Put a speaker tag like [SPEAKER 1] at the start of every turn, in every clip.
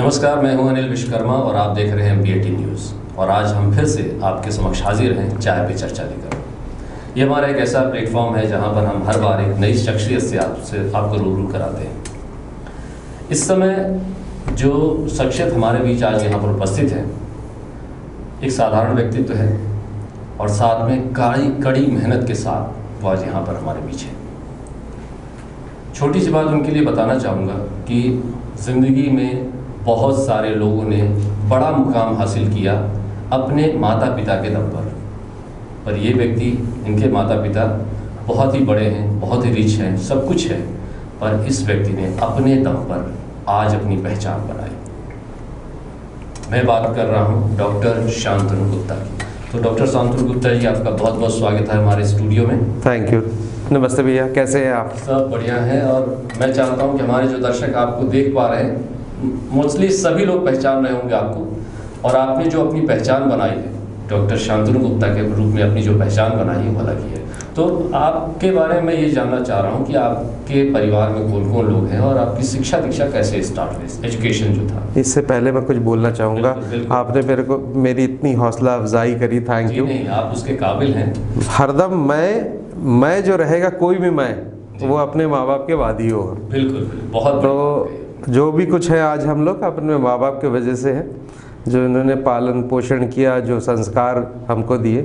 [SPEAKER 1] नमस्कार, मैं हूं अनिल विश्वकर्मा और आप देख रहे हैं BAT न्यूज़। और आज हम फिर से आपके समक्ष हाजिर हैं चाय पे चर्चा लेकर। ये हमारा एक ऐसा प्लेटफॉर्म है जहां पर हम हर बार एक नई शख्सियत से आपको रूबरू कराते हैं। इस समय जो शख्सियत हमारे बीच आज यहाँ पर उपस्थित है, एक साधारण व्यक्तित्व है और साथ में कड़ी मेहनत के साथ वो आज यहाँ पर हमारे बीच है। छोटी सी बात उनके लिए बताना चाहूँगा कि ज़िंदगी में बहुत सारे लोगों ने बड़ा मुकाम हासिल किया अपने माता पिता के दम पर ये व्यक्ति, इनके माता पिता बहुत ही बड़े हैं, बहुत ही रिच हैं, सब कुछ है, पर इस व्यक्ति ने अपने दम पर आज अपनी पहचान बनाई। मैं बात कर रहा हूँ डॉक्टर शांतनु गुप्ता की। तो डॉक्टर शांतनु गुप्ता जी, आपका बहुत बहुत स्वागत है हमारे स्टूडियो में।
[SPEAKER 2] Thank you. नमस्ते भैया, कैसे हैं आप?
[SPEAKER 1] सब बढ़िया है। और मैं चाहता हूँ कि हमारे जो दर्शक आपको देख पा रहे हैं, मोस्टली सभी लोग पहचान रहे होंगे आपको, और आपने जो अपनी पहचान बनाई है डॉक्टर शांतनु गुप्ता के रूप में, अपनी जो पहचान बनाई है वो अलग ही है। तो आपके बारे में ये जानना चाह रहा हूँ कि आपके परिवार में कौन कौन लोग हैं और आपकी शिक्षा दीक्षा कैसे स्टार्ट हुई, एजुकेशन जो था।
[SPEAKER 2] इससे पहले मैं कुछ बोलना चाहूँगा। आपने मेरी इतनी हौसला अफजाई करी, थैंक यू।
[SPEAKER 1] नहीं, आप उसके काबिल हैं।
[SPEAKER 2] हरदम मैं जो रहेगा, कोई भी मैं, वो अपने माँ बाप के वादी होगा।
[SPEAKER 1] बिल्कुल, बहुत।
[SPEAKER 2] तो जो भी कुछ है आज हम लोग अपने माँ बाप की वजह से है, जो इन्होंने पालन पोषण किया, जो संस्कार हमको दिए,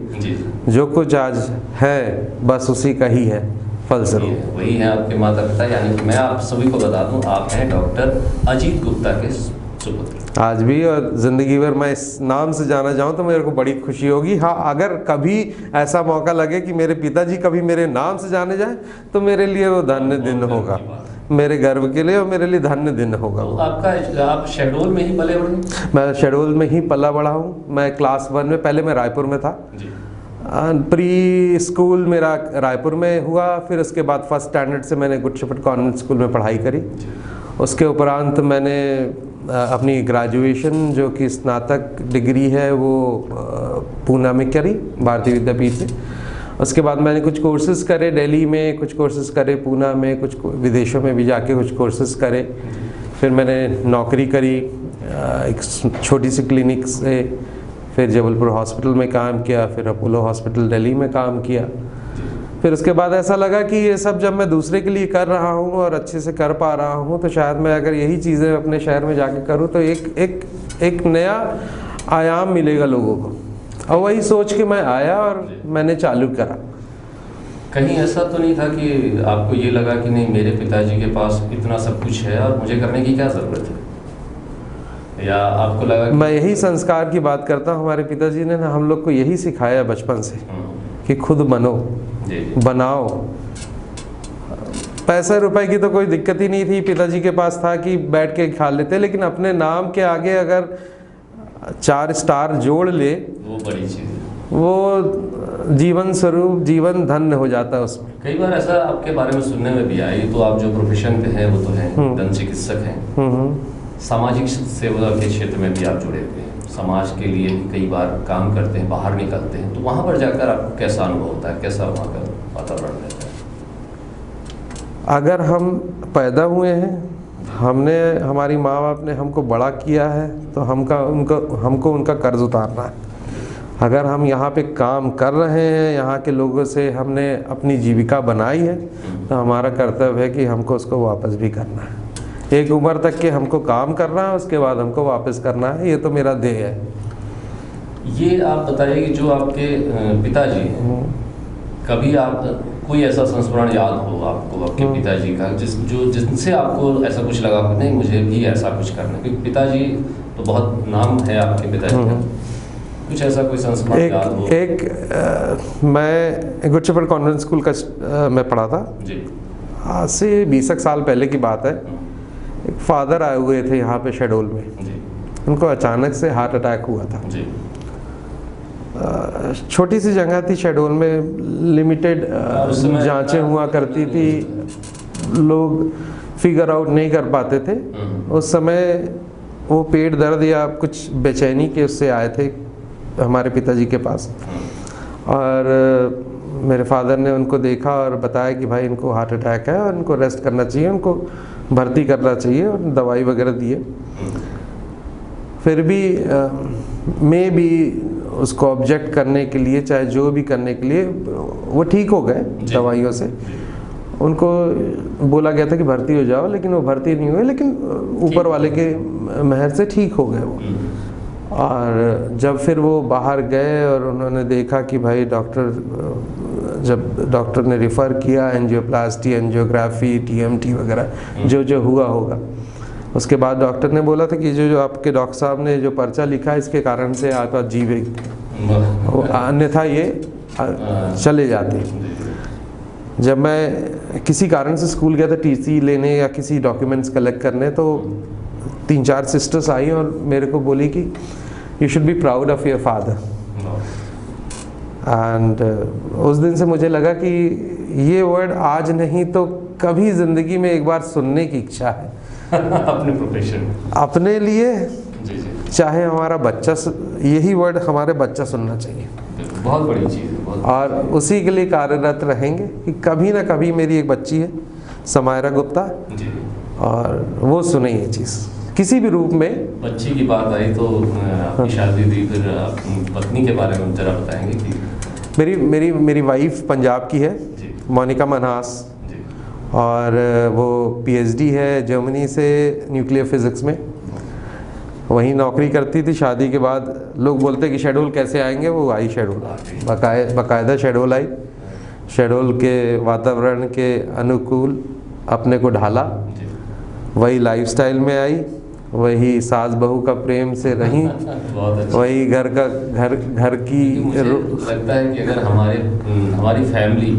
[SPEAKER 2] जो कुछ आज है बस उसी का ही है फलस्वरूप।
[SPEAKER 1] वही है आपके माता पिता। यानी मैं आप सभी को बता दूं, आप हैं डॉक्टर अजीत गुप्ता के सुपुत्र।
[SPEAKER 2] आज भी और ज़िंदगी भर मैं इस नाम से जाना जाऊँ तो मेरे को बड़ी खुशी होगी। हाँ, अगर कभी ऐसा मौका लगे कि मेरे पिताजी कभी मेरे नाम से जाने जाए तो मेरे लिए वो धन्य दिन होगा, मेरे गर्व के लिए, और मेरे लिए धन्य दिन होगा।
[SPEAKER 1] तो आप शहडोल में ही पले बड़े?
[SPEAKER 2] मैं शहडोल में ही पला बड़ा हूँ। मैं क्लास 1 में, पहले मैं रायपुर में था। प्री स्कूल मेरा रायपुर में हुआ, फिर उसके बाद फर्स्ट स्टैंडर्ड से मैंने गुड शेफर्ड कॉन्वेंट स्कूल में पढ़ाई करी। उसके उपरांत मैंने अपनी ग्रेजुएशन, जो कि स्नातक डिग्री है, वो पूना में करी, भारतीय विद्यापीठ में। उसके बाद मैंने कुछ कोर्सेज करे दिल्ली में, कुछ कोर्सेज करे पूना में, कुछ विदेशों में भी जाके कुछ कोर्सेज करे। फिर मैंने नौकरी करी एक छोटी सी क्लिनिक से, फिर जबलपुर हॉस्पिटल में काम किया, फिर अपोलो हॉस्पिटल दिल्ली में काम किया। फिर उसके बाद ऐसा लगा कि ये सब जब मैं दूसरे के लिए कर रहा हूँ और अच्छे से कर पा रहा हूँ, तो शायद मैं अगर यही चीज़ें अपने शहर में जाके करूँ तो एक नया आयाम मिलेगा लोगों को। और वही सोच के मैं आया और मैंने चालू करा।
[SPEAKER 1] कहीं ऐसा तो नहीं था कि आपको ये लगा कि नहीं, मेरे पिताजी के पास इतना सब कुछ है और मुझे करने की क्या ज़रूरत है? या आपको लगा
[SPEAKER 2] मैं यही संस्कार की बात करता हूँ। हमारे पिताजी ने ना हम लोग को यही सिखाया बचपन से कि खुद बनो, बनाओ। पैसे रुपए की तो कोई दिक्कत ही नहीं थी, पिताजी के पास था कि बैठ के खा लेते, लेकिन अपने नाम के आगे अगर 4 स्टार जोड़ ले, वो बड़ी चीज़ है। वो जीवन स्वरूप, जीवन धन्य हो जाता है उसमें।
[SPEAKER 1] कई बार ऐसा आपके बारे में सुनने में भी आई। तो आप जो प्रोफेशन पे हैं वो तो हैं दंत चिकित्सक हैं, सामाजिक सेवा के क्षेत्र में भी आप जुड़े हुए हैं, समाज के लिए भी कई बार काम करते हैं, बाहर निकलते हैं। तो वहाँ पर जाकर आपको कैसा अनुभव होता है, कैसा वहाँ का वातावरण रहता है?
[SPEAKER 2] अगर हम पैदा हुए हैं, हमारी माँ बाप ने हमको बड़ा किया है, तो हमको उनका कर्ज उतारना है। अगर हम यहाँ पे काम कर रहे हैं, यहाँ के लोगों से हमने अपनी जीविका बनाई है, तो हमारा कर्तव्य है कि हमको उसको वापस भी करना है। एक उम्र तक के हमको काम करना है, उसके बाद हमको वापस करना है। ये तो मेरा ध्येय है।
[SPEAKER 1] ये आप बताइए कि जो आपके पिताजी हैं, कभी आप कोई ऐसा संस्मरण याद हो आपको आपके पिताजी का, जिनसे आपको ऐसा कुछ लगा कि नहीं, मुझे भी ऐसा कुछ करना है? क्योंकि पिताजी तो बहुत नाम है आपके पिताजी का। कुछ ऐसा कोई संस्मरण याद हो?
[SPEAKER 2] मैं गुड शेफर्ड कॉन्वेंट स्कूल का मैं पढ़ा था जी। आज से 20 साल पहले की बात है। एक फादर आए हुए थे यहाँ पे शहडोल में जी। उनको अचानक से हार्ट अटैक हुआ था जी। छोटी सी जगह थी शहडोल में, लिमिटेड जांचें हुआ करती थी, लोग फिगर आउट नहीं कर पाते थे। उस समय वो पेट दर्द या कुछ बेचैनी के उससे आए थे हमारे पिताजी के पास, और मेरे फादर ने उनको देखा और बताया कि भाई इनको हार्ट अटैक है और इनको रेस्ट करना चाहिए, उनको भर्ती करना चाहिए, और दवाई वगैरह दिए। फिर भी मे भी उसको ऑब्जेक्ट करने के लिए, चाहे जो भी करने के लिए, वो ठीक हो गए दवाइयों से। उनको बोला गया था कि भर्ती हो जाओ, लेकिन वो भर्ती नहीं हुए, लेकिन ऊपर वाले के मेहर से ठीक हो गए वो। और जब फिर वो बाहर गए और उन्होंने देखा कि भाई जब डॉक्टर ने रिफ़र किया, एंजियोप्लास्टी, एंजियोग्राफी, टीएमटी वगैरह जो जो हुआ होगा, उसके बाद डॉक्टर ने बोला था कि जो आपके डॉक्टर साहब ने जो पर्चा लिखा है, इसके कारण से आप जीवेंगे, अन्यथा ये चले जाते। जब मैं किसी कारण से स्कूल गया था टीसी लेने या किसी डॉक्यूमेंट्स कलेक्ट करने, तो 3-4 सिस्टर्स आई और मेरे को बोली कि you should be proud of your father. And उस दिन से मुझे लगा कि ये वर्ड आज नहीं तो कभी ज़िंदगी में एक बार सुनने की इच्छा है।
[SPEAKER 1] अपने प्रोफेशन, अपने
[SPEAKER 2] लिए, चाहे हमारा बच्चा, यही वर्ड हमारे बच्चा सुनना चाहिए।
[SPEAKER 1] बहुत बड़ी चीज़ है।
[SPEAKER 2] और उसी के लिए कार्यरत रहेंगे कि कभी ना कभी मेरी एक बच्ची है समायरा गुप्ता जी, और वो सुने ये चीज़ किसी भी रूप में।
[SPEAKER 1] बच्ची की बात आई तो आपकी शादी थी, फिर अपनी पत्नी के बारे में जरा बताएंगे कि
[SPEAKER 2] मेरी वाइफ पंजाब की है, मोनिका मनहास, और वो पीएचडी है जर्मनी से न्यूक्लियर फिज़िक्स में, वहीं नौकरी करती थी। शादी के बाद लोग बोलते कि शेड्यूल कैसे आएंगे, वो आई शेड्यूल, बाकायदा शेड्यूल आई। शेड्यूल के वातावरण के अनुकूल अपने को ढाला, वही लाइफस्टाइल में आई, वही सास बहू का प्रेम से रही, वही घर की।
[SPEAKER 1] लगता है कि अगर हमारी फैमिली,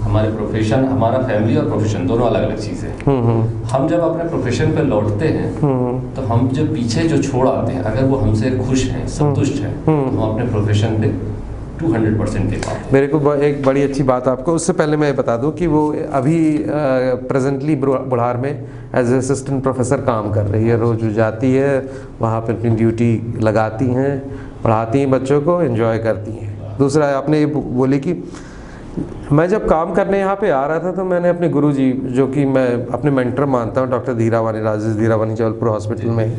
[SPEAKER 1] हमारे प्रोफेशन, हमारा फैमिली और प्रोफेशन दोनों अलग अलग चीज़ें हैं। हम जब अपने प्रोफेशन पे लौटते हैं तो हम जब पीछे जो छोड़ आते हैं, अगर वो हमसे खुश हैं, संतुष्ट हैं, तो हम अपने प्रोफेशन पे 200% दे पाते हैं।
[SPEAKER 2] मेरे को एक बड़ी अच्छी बात आपको, उससे पहले मैं बता दूं कि वो अभी प्रेजेंटली बुढ़ार में एज असिस्टेंट प्रोफेसर काम कर रही है। रोज़ जाती है वहाँ पर, अपनी ड्यूटी लगाती हैं, पढ़ाती हैं बच्चों को, एंजॉय करती हैं। दूसरा, आपने ये बोली कि मैं जब काम करने यहाँ पे आ रहा था तो मैंने अपने गुरुजी, जो कि मैं अपने मेंटर मानता हूँ, डॉक्टर धीरावानी, राजेश धीरावानी जबलपुर हॉस्पिटल में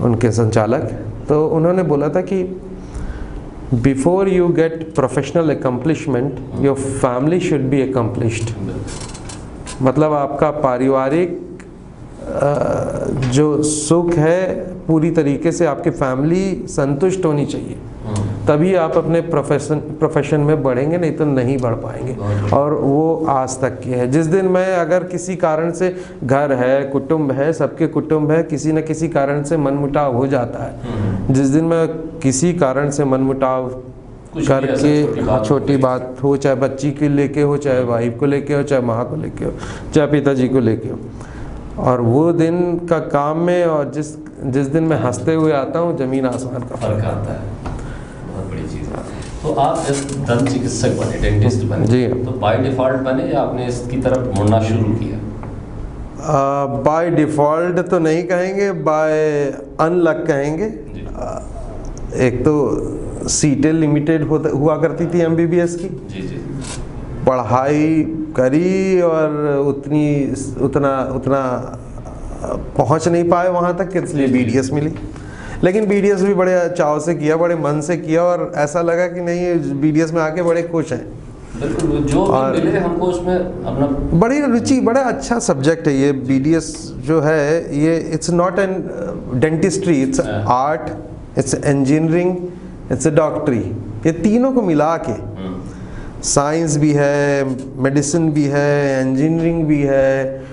[SPEAKER 2] उनके संचालक, तो उन्होंने बोला था कि before you get professional accomplishment your family should be accomplished. मतलब आपका पारिवारिक जो सुख है पूरी तरीके से आपकी फैमिली संतुष्ट होनी चाहिए, तभी आप अपने प्रोफेशन में बढ़ेंगे, नहीं तो नहीं बढ़ पाएंगे। और वो आज तक की है। जिस दिन मैं, अगर किसी कारण से, घर है, कुटुंब है, सबके कुटुंब है, किसी न किसी कारण से मनमुटाव हो जाता है, जिस दिन मैं किसी कारण से मनमुटाव करके, छोटी बात हो, चाहे बच्ची को लेके हो, चाहे वाइफ को लेके हो, चाहे माँ को लेके हो, चाहे पिताजी को लेके हो, और वो दिन का काम में, और जिस दिन मैं हंसते हुए आता हूँ, ज़मीन आसमान का फर्क आता है।
[SPEAKER 1] बहुत बड़ी चीज़ है। तो आप जब दंत चिकित्सक बने, डेंटिस्ट बने
[SPEAKER 2] जी,
[SPEAKER 1] तो बाय डिफ़ॉल्ट बने या आपने इसकी तरफ मुड़ना शुरू किया?
[SPEAKER 2] बाय डिफ़ॉल्ट तो नहीं कहेंगे, बाय अनलक कहेंगे। एक तो सीटें लिमिटेड हुआ करती थी एमबीबीएस की।
[SPEAKER 1] जी।
[SPEAKER 2] पढ़ाई करी और उतना पहुंच नहीं पाए वहाँ तक, इसलिए बीडीएस मिली। लेकिन बीडीएस भी बड़े चाव से किया, बड़े मन से किया, और ऐसा लगा कि नहीं, बीडीएस में आके बड़े खुश हैं।
[SPEAKER 1] बिल्कुल, जो भी मिले हमको उसमें अपना
[SPEAKER 2] बड़ी रुचि, बड़ा अच्छा सब्जेक्ट है ये बीडीएस जो है। ये it's not an dentistry, it's art, it's engineering, it's डॉक्टरी। ये तीनों को मिला के साइंस भी है, मेडिसिन भी है, इंजीनियरिंग भी है,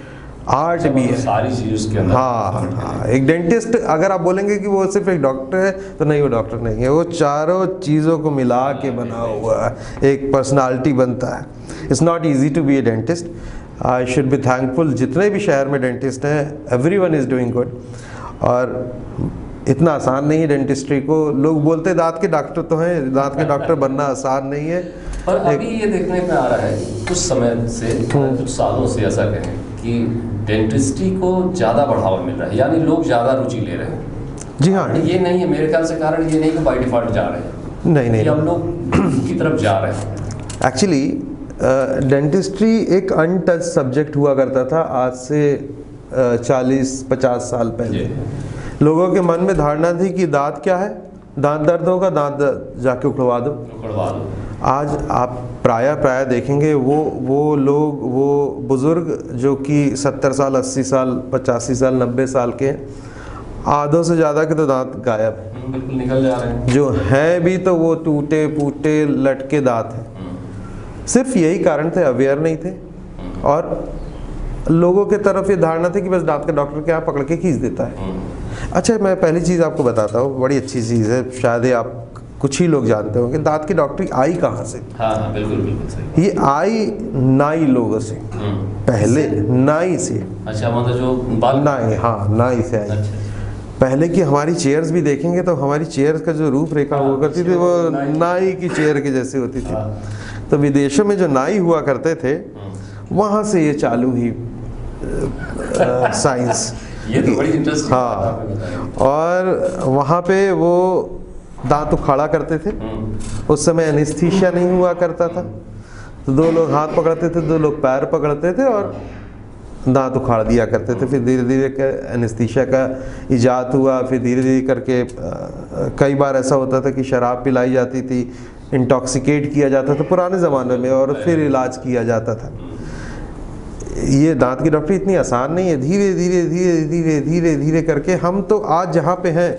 [SPEAKER 2] आर्ट भी है,
[SPEAKER 1] सारी चीज़ उसके अंदर।
[SPEAKER 2] हाँ। एक डेंटिस्ट अगर आप बोलेंगे कि वो सिर्फ एक डॉक्टर है, तो नहीं, वो डॉक्टर नहीं है, वो चारों चीज़ों को मिला के बना हुआ एक पर्सनालिटी बनता है। It's not easy to be a dentist. I should be thankful, जितने भी शहर में डेंटिस्ट हैं, एवरीवन इज़ डूइंग गुड। और इतना आसान नहीं है डेंटिस्ट्री को। लोग बोलते दांत के डॉक्टर तो हैं, दांत के डॉक्टर बनना आसान नहीं है।
[SPEAKER 1] और अभी ये देखने में आ रहा है कुछ समय से, कुछ सालों से ऐसा कहें कि डेंटिस्ट्री को ज़्यादा बढ़ावा मिल रहा है, यानी लोग ज़्यादा रुचि ले रहे हैं।
[SPEAKER 2] जी हाँ,
[SPEAKER 1] ये नहीं है मेरे ख्याल से, कारण ये नहीं कि बाय डिफ़ॉल्ट जा रहे हैं,
[SPEAKER 2] नहीं,
[SPEAKER 1] हम लोग की तरफ जा रहे हैं।
[SPEAKER 2] एक्चुअली डेंटिस्ट्री एक अनटच सब्जेक्ट हुआ करता था आज से 40-50 साल पहले। लोगों के मन में धारणा थी कि दांत क्या है, दांत दर्द होगा, दांत जाके उखड़वा दो। आज आप प्राय देखेंगे वो लोग, वो बुज़ुर्ग जो कि 70 साल, 80 साल, 85 साल, 90 साल के हैं, आधों से ज़्यादा के तो दांत गायब है,
[SPEAKER 1] बिल्कुल निकल जा रहे हैं।
[SPEAKER 2] जो हैं भी तो वो टूटे फूटे लटके दांत हैं। सिर्फ यही कारण थे, अवेयर नहीं थे और लोगों के तरफ ये धारणा थी कि बस दांत का डॉक्टर क्या पकड़ के खींच देता है। अच्छा, मैं पहली चीज़ आपको बताता हूँ, बड़ी अच्छी चीज़ है, शायद ये आप कुछ ही लोग जानते होंगे, दांत की डॉक्टरी आई कहाँ से?
[SPEAKER 1] हाँ, बिल्कुल सही।
[SPEAKER 2] ये आई नाई लोगों से, पहले नाई से।
[SPEAKER 1] अच्छा, मतलब जो बाल
[SPEAKER 2] नाई, हाँ, नाई से आई।
[SPEAKER 1] अच्छा।
[SPEAKER 2] पहले की हमारी चेयर्स भी देखेंगे तो हमारी चेयर्स का जो रूपरेखा हुआ करती थी वो नाई की चेयर की जैसी होती थी। तो विदेशों में जो नाई हुआ करते थे वहाँ से ये चालू हुई साइंस।
[SPEAKER 1] ये तो बड़ी इंटरेस्टिंग।
[SPEAKER 2] हाँ, और वहाँ पे वो दांत उखाड़ा करते थे। उस समय एनेस्थीसिया नहीं हुआ करता था, तो 2 लोग हाथ पकड़ते थे, 2 लोग पैर पकड़ते थे और दांत उखाड़ दिया करते थे। फिर धीरे धीरे एनेस्थीसिया का इजाद हुआ, फिर धीरे धीरे करके कई बार ऐसा होता था कि शराब पिलाई जाती थी, इंटॉक्सिकेट किया जाता था पुराने ज़माने में, और फिर इलाज किया जाता था। ये दांत की डॉक्टरी इतनी आसान नहीं है। धीरे धीरे धीरे धीरे धीरे धीरे करके हम तो आज जहाँ पे हैं,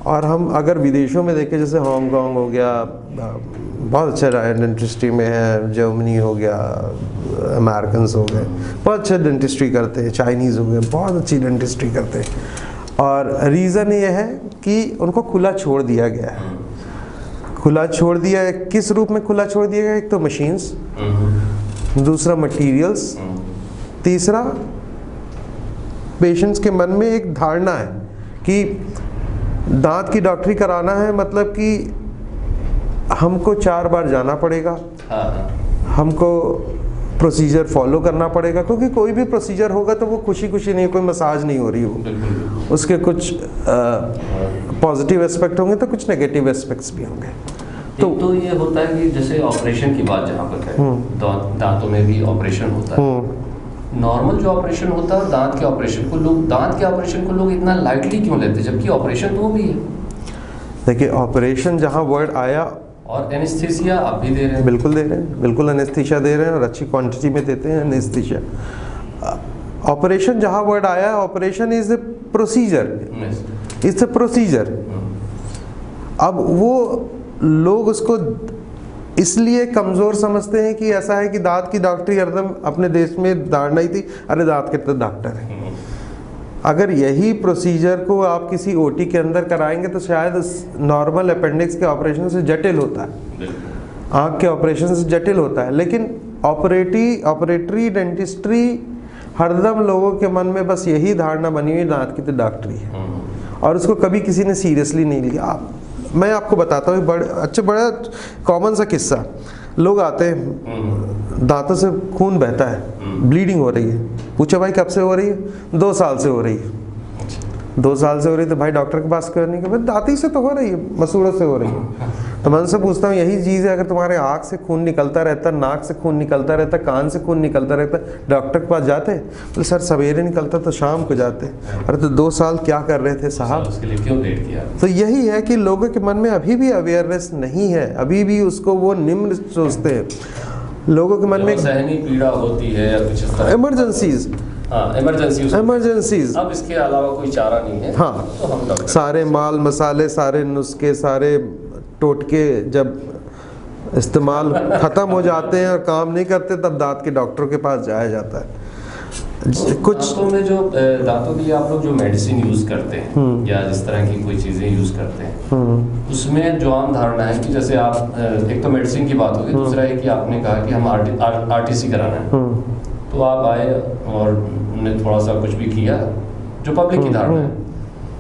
[SPEAKER 2] और हम अगर विदेशों में देखें, जैसे हांगकांग हो गया, बहुत अच्छा डेंटिस्ट्री में है, जर्मनी हो गया, अमेरिकन हो गए, बहुत अच्छा डेंटिस्ट्री करते हैं, चाइनीज़ हो गए, बहुत अच्छी डेंटिस्ट्री करते हैं। और रीज़न ये है कि उनको खुला छोड़ दिया गया है। खुला छोड़ दिया है, किस रूप में खुला छोड़ दिया गया? एक तो मशीन्स, दूसरा मटीरियल्स, तीसरा पेशेंट्स के मन में एक धारणा है कि दांत की डॉक्टरी कराना है मतलब कि हमको 4 बार जाना पड़ेगा, हमको प्रोसीजर फॉलो करना पड़ेगा, क्योंकि कोई भी प्रोसीजर होगा तो वो खुशी खुशी नहीं, कोई मसाज नहीं हो रही हो, उसके कुछ पॉजिटिव एस्पेक्ट होंगे तो कुछ नेगेटिव एस्पेक्ट्स भी होंगे।
[SPEAKER 1] तो ये होता है कि जैसे ऑपरेशन की बात जहाँ पर है, दांतों में भी ऑपरेशन होता है। नॉर्मल जो ऑपरेशन होता है, दांत के ऑपरेशन को लोग इतना लाइटली क्यों लेते, जबकि ऑपरेशन तो वो भी है?
[SPEAKER 2] देखिए, ऑपरेशन जहाँ वर्ड आया,
[SPEAKER 1] और एनेस्थीसिया आप भी दे रहे हैं?
[SPEAKER 2] बिल्कुल दे रहे हैं, बिल्कुल एनेस्थीसिया दे रहे हैं, और अच्छी क्वांटिटी में देते हैं एनेस्थीसिया। ऑपरेशन जहाँ वर्ड आया, operation is a procedure, it's a procedure. अब वो लोग उसको इसलिए कमज़ोर समझते हैं कि ऐसा है कि दांत की डॉक्टरी हरदम अपने देश में धारणा ही थी, अरे दांत के तो डॉक्टर है। अगर यही प्रोसीजर को आप किसी ओटी के अंदर कराएंगे तो शायद नॉर्मल अपेंडिक्स के ऑपरेशन से जटिल होता है, आँख के ऑपरेशन से जटिल होता है। लेकिन ऑपरेटरी डेंटिस्ट्री हरदम लोगों के मन में बस यही धारणा बनी हुई, दांत की तो डॉक्टरी है, और उसको कभी किसी ने सीरियसली नहीं लिया। मैं आपको बताता हूँ बड़ा कॉमन सा किस्सा। लोग आते हैं, दांतों से खून बहता है, ब्लीडिंग हो रही है, पूछो भाई कब से हो रही है? 2 साल से हो रही है। 2 साल से हो रही है तो भाई डॉक्टर के पास क्यों नहीं? कि भाई दांती से तो हो रही है, मसूड़ों से हो रही है। तो मैं उनसे पूछता हूँ, यही चीज़ है, अगर तुम्हारे आँख से खून निकलता रहता, नाक से खून निकलता रहता, कान से खून निकलता रहता, डॉक्टर के पास जाते? बोले सर सवेरे निकलता तो शाम को जाते। अरे तो 2 साल क्या कर रहे थे साहब?
[SPEAKER 1] उसके लिए क्यों वेट किया?
[SPEAKER 2] तो यही है कि लोगों के मन में अभी भी अवेयरनेस नहीं है, अभी भी उसको वो निम्न सोचते हैं। लोगों के मन में
[SPEAKER 1] सहनी पीड़ा होती है या कुछ इस तरह,
[SPEAKER 2] इमरजेंसीज, इमरजेंसीज,
[SPEAKER 1] अब इसके अलावा कोई चारा नहीं है।
[SPEAKER 2] हाँ,
[SPEAKER 1] तो हम
[SPEAKER 2] सारे माल मसाले, सारे नुस्खे, सारे टोटके जब इस्तेमाल ख़त्म हो जाते हैं और काम नहीं करते, तब दांत के डॉक्टर के पास जाया जाता है। कुछ
[SPEAKER 1] दांतों में जो दांतों के लिए आप लोग जो मेडिसिन यूज़ करते हैं या जिस तरह की कोई चीज़ें यूज़ करते हैं, उसमें जो आम धारणा है कि जैसे आप एक तो मेडिसिन की बात होगी, दूसरा है कि आपने कहा कि हम आरटीसी कराना है, तो आप आए और उन्होंने थोड़ा सा कुछ भी किया जो पब्लिक की धारणा है,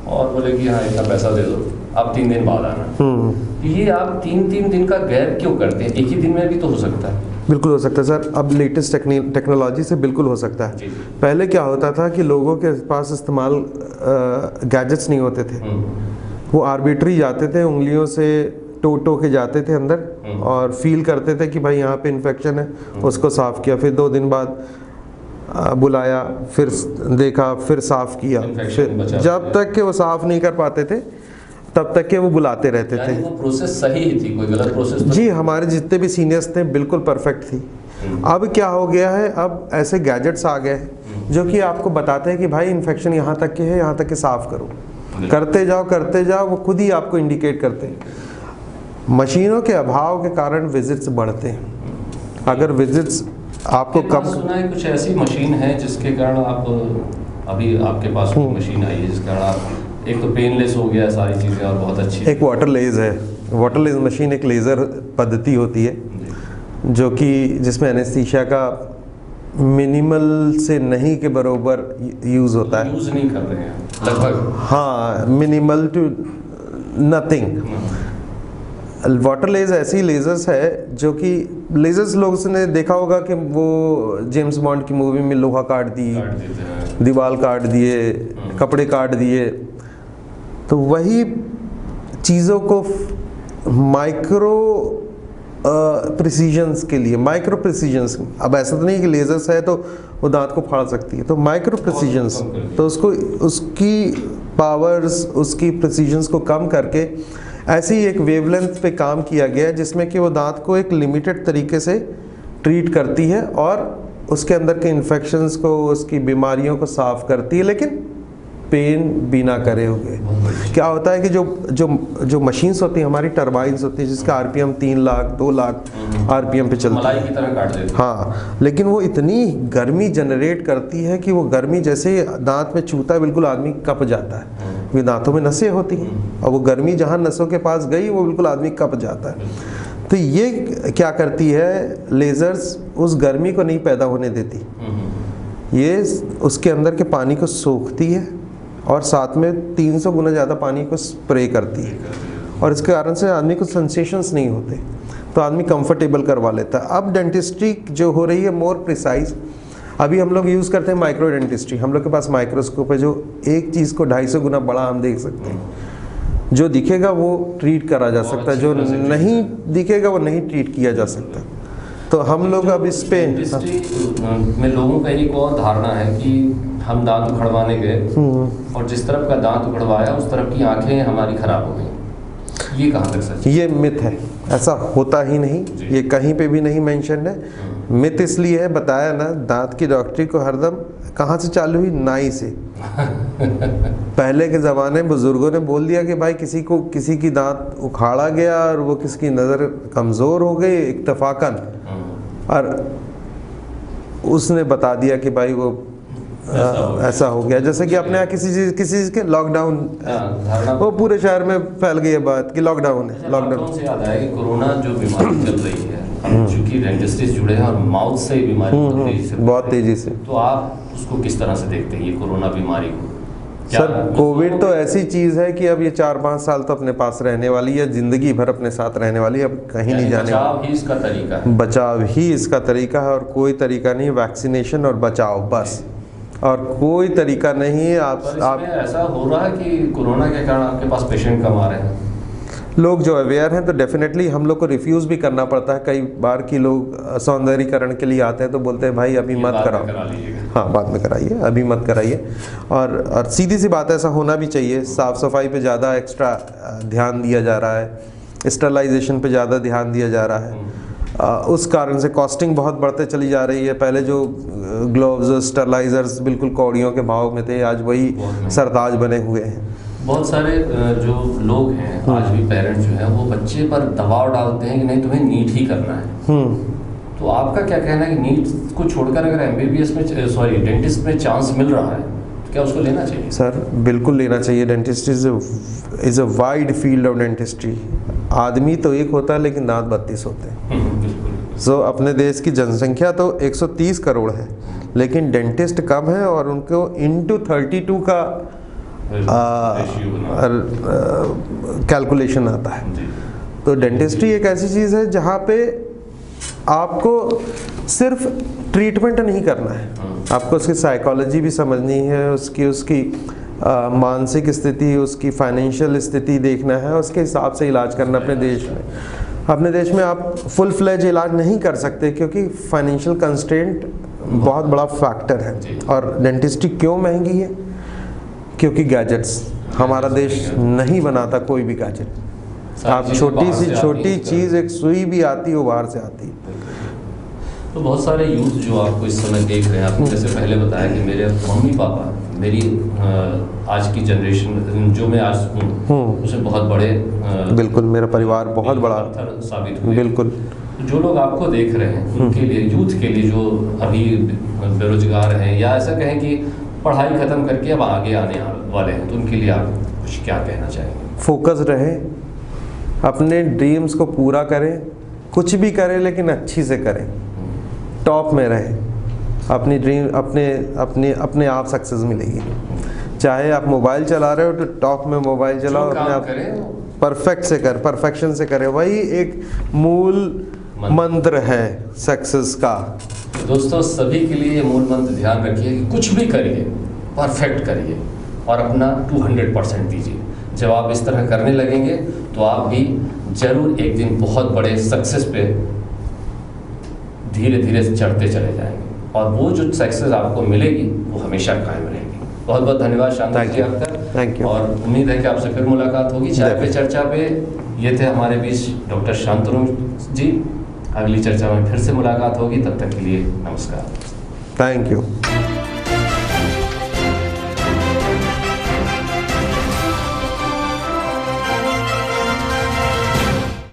[SPEAKER 1] और बोले कि हाँ इतना पैसा दे दो, आप 3 दिन बाद आना। ये आप 3 दिन का गैप क्यों करते हैं? एक ही दिन में भी तो हो सकता है।
[SPEAKER 2] बिल्कुल हो सकता है सर, अब लेटेस्ट टेक्नोलॉजी से बिल्कुल हो सकता है। पहले क्या होता था कि लोगों के पास इस्तेमाल गैजेट्स नहीं होते थे, वो आर्बिट्री जाते थे, उंगलियों से टो के जाते थे अंदर और फील करते थे कि भाई यहाँ पे इन्फेक्शन है, उसको साफ़ किया, फिर 2 दिन बाद बुलाया, फिर देखा, फिर साफ़ किया, फिर जब तक कि वो साफ़ नहीं कर पाते थे तब तक के वो बुलाते रहते थे।
[SPEAKER 1] वो प्रोसेस सही ही थी, कोई गलत प्रोसेस तो
[SPEAKER 2] जी, हमारे जितने भी सीनियर्स थे बिल्कुल परफेक्ट थी। अब क्या हो गया है, अब ऐसे गैजेट्स आ गए हैं जो कि आपको बताते हैं कि भाई इन्फेक्शन यहाँ तक के है, यहाँ तक के साफ़ करो, करते जाओ, वो खुद ही आपको इंडिकेट करते हैं। मशीनों के अभाव के कारण विजिट्स बढ़ते हैं। अगर विजिट्स आपको कम,
[SPEAKER 1] सुना है कुछ ऐसी मशीन है जिसके कारण आप, अभी आपके पास कोई मशीन आई है जिसके कारण आप, एक तो पेनलेस हो गया सारी चीज़ें और बहुत अच्छी,
[SPEAKER 2] एक वाटर लेज है। वाटर लेज मशीन एक लेज़र पद्धति होती है जो कि जिसमें एनेस्थीसिया का मिनिमल से नहीं के बराबर यूज़ होता है।
[SPEAKER 1] यूज़ नहीं कर रहे हैं लगभग,
[SPEAKER 2] हाँ, मिनिमल टू नथिंग। वाटर लेज ऐसी लेजर्स है जो कि लेजर्स लोग ने देखा होगा कि वो जेम्स बॉन्ड की मूवी में लोहा काट दी, दीवार काट दिए, कपड़े काट दिए, तो वही चीज़ों को माइक्रो प्रिसीजन्स के लिए, माइक्रो प्रिसीजन्स, अब ऐसा तो नहीं कि लेजर्स है तो वो दांत को फाड़ सकती है, तो माइक्रो प्रिसीजन्स, तो उसको उसकी पावर्स, उसकी प्रिसीजन्स को कम करके ऐसी एक वेवलेंथ पे काम किया गया है जिसमें कि वो दांत को एक लिमिटेड तरीके से ट्रीट करती है और उसके अंदर के इन्फेक्शंस को, उसकी बीमारियों को साफ़ करती है, लेकिन पेन भी ना करे हुए। क्या होता है कि जो मशीन्स होती हैं हमारी, टर्बाइंस होती है जिसका आरपीएम 3 लाख 2 लाख आरपीएम पे चलती
[SPEAKER 1] मलाई की तरह काट देती है।
[SPEAKER 2] हाँ, लेकिन वो इतनी गर्मी जनरेट करती है कि वो गर्मी जैसे दांत में छूता है बिल्कुल आदमी कप जाता है, क्योंकि दांतों में नसें होती हैं और वो गर्मी जहाँ नसों के पास गई वो बिल्कुल आदमी कप जाता है। तो ये क्या करती है, लेज़र्स उस गर्मी को नहीं पैदा होने देती, ये उसके अंदर के पानी को सोखती है और साथ में 300 गुना ज़्यादा पानी को स्प्रे करती है, और इसके कारण से आदमी को सेंसेशंस नहीं होते, तो आदमी कंफर्टेबल करवा लेता है। अब डेंटिस्ट्री जो हो रही है मोर प्रिसाइज, अभी हम लोग यूज़ करते हैं माइक्रो डेंटिस्ट्री। हम लोग के पास माइक्रोस्कोप है जो एक चीज़ को 250 गुना बड़ा हम देख सकते हैं, जो दिखेगा वो ट्रीट करा जा सकता है, जो नहीं दिखेगा वो नहीं ट्रीट किया जा सकता। तो हम लोग अब इस पे
[SPEAKER 1] में लोगों का एक और धारणा है कि हम दांत उखड़वाने गए और जिस तरफ का दांत उखड़वाया उस तरफ की आंखें हमारी खराब हो गई, ये कहाँ तक सच है?
[SPEAKER 2] ये मिथ है, ऐसा होता ही नहीं, ये कहीं पे भी नहीं मेंशन है। मिथ इसलिए है, बताया ना, दांत की डॉक्टरी को हरदम कहाँ से चालू हुई, नाई से। पहले के ज़माने बुजुर्गों ने बोल दिया कि भाई किसी की दांत उखाड़ा गया और वो किसकी नज़र कमज़ोर हो गई इत्तफाकन, और उसने बता दिया कि भाई वो ऐसा हो गया। जैसे कि अपने यहाँ किसी चीज़ के लॉकडाउन, वो पूरे शहर में फैल गई है बात कि लॉकडाउन है। लॉकडाउन
[SPEAKER 1] से याद आया कि कोरोना जो बीमारी चल रही है, चूंकि डेंटिस्ट जुड़े हैं और माउथ से बीमारी
[SPEAKER 2] बहुत तेज़ी से,
[SPEAKER 1] तो आप उसको किस तरह से देखते हैं ये कोरोना बीमारी को?
[SPEAKER 2] सर, कोविड तो ऐसी चीज़ है कि अब ये 4-5 साल तो अपने पास रहने वाली है, ज़िंदगी भर अपने साथ रहने वाली है, अब कहीं नहीं जाने वाली।
[SPEAKER 1] बचाव ही इसका तरीका है,
[SPEAKER 2] बचाव ही इसका तरीका है और कोई तरीका नहीं, वैक्सीनेशन और बचाव बस, और कोई तरीका नहीं है। आप
[SPEAKER 1] ऐसा हो रहा है कि कोरोना के कारण आपके पास पेशेंट कम आ रहे हैं,
[SPEAKER 2] लोग जो अवेयर हैं, तो डेफिनेटली हम लोग को रिफ्यूज़ भी करना पड़ता है कई बार कि लोग सौंदर्यीकरण के लिए आते हैं तो बोलते हैं भाई अभी मत कराओ, हाँ बाद में कराइए, अभी मत कराइए। और सीधी सी बात है, ऐसा होना भी चाहिए। साफ़ सफाई पे ज़्यादा एक्स्ट्रा ध्यान दिया जा रहा है, स्टरलाइजेशन पे ज़्यादा ध्यान दिया जा रहा है, उस कारण से कॉस्टिंग बहुत बढ़ते चली जा रही है। पहले जो ग्लोव्स, स्टरलाइजर्स बिल्कुल कौड़ियों के भाव में थे, आज वही सरताज बने हुए हैं।
[SPEAKER 1] बहुत सारे जो लोग हैं आज भी, पेरेंट्स जो हैं, वो बच्चे पर दबाव डालते हैं कि नहीं तुम्हें नीट ही करना है। तो आपका क्या कहना है कि नीट को छोड़कर अगर एमबीबीएस में, डेंटिस्ट में चांस मिल रहा है तो क्या उसको लेना चाहिए? सर
[SPEAKER 2] बिल्कुल लेना चाहिए। Dentist is a wide field of dentistry. आदमी तो एक होता है लेकिन दांत 32 होते हैं। सो अपने देश की जनसंख्या तो 130 करोड़ है, लेकिन डेंटिस्ट कम है और उनको इंटू 32 का कैलकुलेशन आता है। तो डेंटिस्ट्री एक ऐसी चीज़ है जहाँ पे आपको सिर्फ ट्रीटमेंट नहीं करना है, आपको उसकी साइकोलॉजी भी समझनी है, उसकी मानसिक स्थिति, उसकी फाइनेंशियल स्थिति देखना है, उसके हिसाब से इलाज करना। अपने देश में आप फुल फ्लेज इलाज नहीं कर सकते क्योंकि फाइनेंशियल कंस्ट्रेंट बहुत बड़ा फैक्टर है।
[SPEAKER 1] जी।
[SPEAKER 2] और डेंटिस्ट्री क्यों महंगी है? क्योंकि गैजेट्स हमारा देश नहीं बनाता कोई भी गैजेट। आप छोटी सी छोटी चीज़, एक सुई भी आती है वो बाहर से आती है।
[SPEAKER 1] तो बहुत सारे यूथ जो आपको इस समय देख रहे हैं, आपने जैसे पहले बताया कि मेरे मम्मी पापा, मेरी आज की जनरेशन जो मैं आज हूँ उसमें बहुत बड़े
[SPEAKER 2] बिल्कुल, मेरा परिवार बहुत बड़ा
[SPEAKER 1] साबित हुए।
[SPEAKER 2] बिल्कुल।
[SPEAKER 1] जो लोग आपको देख रहे हैं उनके लिए, यूथ के लिए जो अभी बेरोजगार हैं या ऐसा कहें कि पढ़ाई ख़त्म करके अब आगे आने वाले हैं, तो उनके लिए आप कुछ क्या कहना चाहेंगे?
[SPEAKER 2] फोकस रहें, अपने ड्रीम्स को पूरा करें, कुछ भी करें लेकिन अच्छी से करें, टॉप में रहें। अपनी ड्रीम अपने आप सक्सेस मिलेगी। चाहे आप मोबाइल चला रहे हो तो टॉप में मोबाइल चलाओ, अपने आप परफेक्शन से करें। वही एक मूल मंत्र है सक्सेस का।
[SPEAKER 1] दोस्तों, सभी के लिए ये मूल मंत्र ध्यान रखिए कि कुछ भी करिए, परफेक्ट करिए और अपना 200% दीजिए। जब आप इस तरह करने लगेंगे तो आप भी जरूर एक दिन बहुत बड़े सक्सेस पे धीरे धीरे चढ़ते चले जाएंगे और वो जो सक्सेस आपको मिलेगी वो हमेशा कायम रहेगी। बहुत बहुत धन्यवाद शांति जी आपका।
[SPEAKER 2] Thank you.
[SPEAKER 1] और उम्मीद है कि आपसे फिर मुलाकात होगी चाय पे चर्चा पे। ये थे हमारे बीच डॉक्टर शांतनु जी। अगली चर्चा में फिर से मुलाकात होगी, तब तक के लिए नमस्कार।
[SPEAKER 2] Thank you.